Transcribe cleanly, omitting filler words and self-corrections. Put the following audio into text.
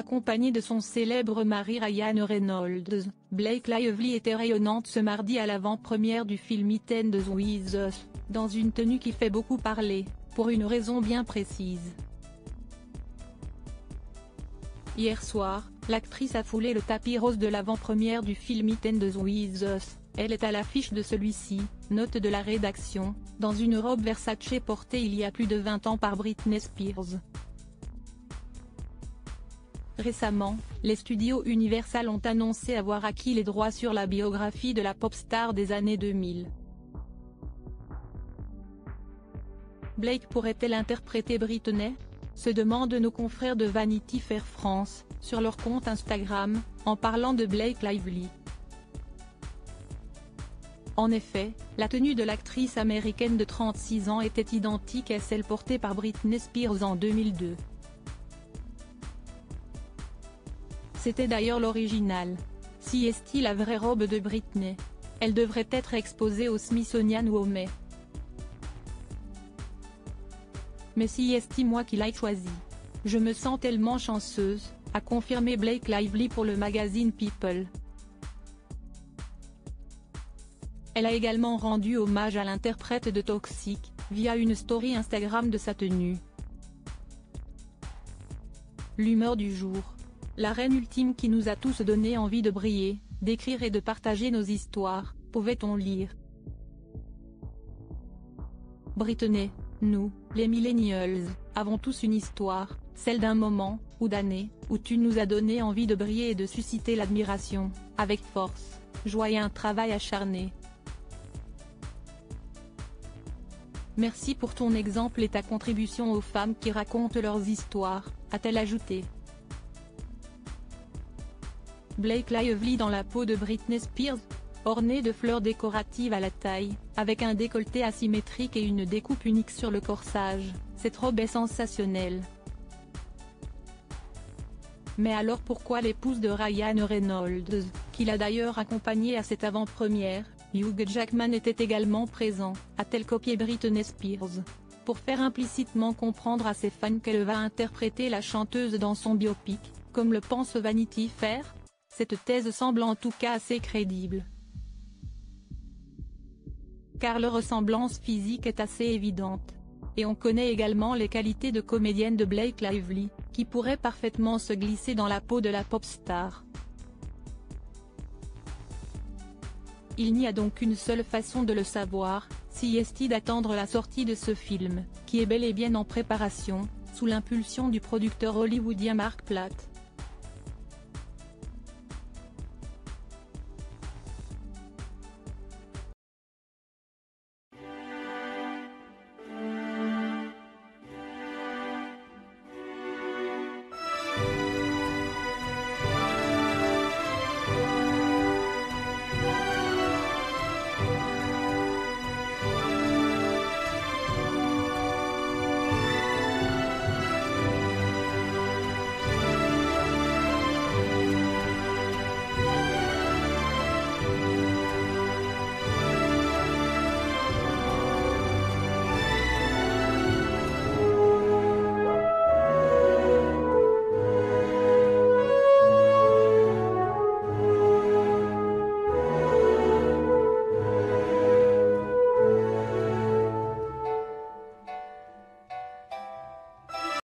accompagnée de son célèbre mari Ryan Reynolds, Blake Lively était rayonnante ce mardi à l'avant-première du film It Ends With Us, dans une tenue qui fait beaucoup parler, pour une raison bien précise. Hier soir, l'actrice a foulé le tapis rose de l'avant-première du film It Ends With Us. Elle est à l'affiche de celui-ci, note de la rédaction, dans une robe Versace portée il y a plus de 20 ans par Britney Spears. Récemment, les studios Universal ont annoncé avoir acquis les droits sur la biographie de la pop star des années 2000. Blake pourrait-elle interpréter Britney ? Se demandent nos confrères de Vanity Fair France, sur leur compte Instagram, en parlant de Blake Lively. En effet, la tenue de l'actrice américaine de 36 ans était identique à celle portée par Britney Spears en 2002. C'était d'ailleurs l'original. Si est-il la vraie robe de Britney? Elle devrait être exposée au Smithsonian ou au Met. Mais si est-il moi qui l'ai choisi? Je me sens tellement chanceuse, a confirmé Blake Lively pour le magazine People. Elle a également rendu hommage à l'interprète de Toxic, via une story Instagram de sa tenue. L'humeur du jour. La reine ultime qui nous a tous donné envie de briller, d'écrire et de partager nos histoires, pouvait-on lire. Britney, nous, les millennials, avons tous une histoire, celle d'un moment, ou d'années, où tu nous as donné envie de briller et de susciter l'admiration, avec force, joie et un travail acharné. Merci pour ton exemple et ta contribution aux femmes qui racontent leurs histoires, a-t-elle ajouté. Blake Lively dans la peau de Britney Spears, ornée de fleurs décoratives à la taille, avec un décolleté asymétrique et une découpe unique sur le corsage, cette robe est sensationnelle. Mais alors pourquoi l'épouse de Ryan Reynolds, qui l'a d'ailleurs accompagnée à cette avant-première, Hugh Jackman était également présent, a-t-elle copié Britney Spears? Pour faire implicitement comprendre à ses fans qu'elle va interpréter la chanteuse dans son biopic, comme le pense Vanity Fair? Cette thèse semble en tout cas assez crédible. Car leur ressemblance physique est assez évidente. Et on connaît également les qualités de comédienne de Blake Lively, qui pourrait parfaitement se glisser dans la peau de la pop star. Il n'y a donc qu'une seule façon de le savoir, si est-il d'attendre la sortie de ce film, qui est bel et bien en préparation, sous l'impulsion du producteur hollywoodien Mark Platt.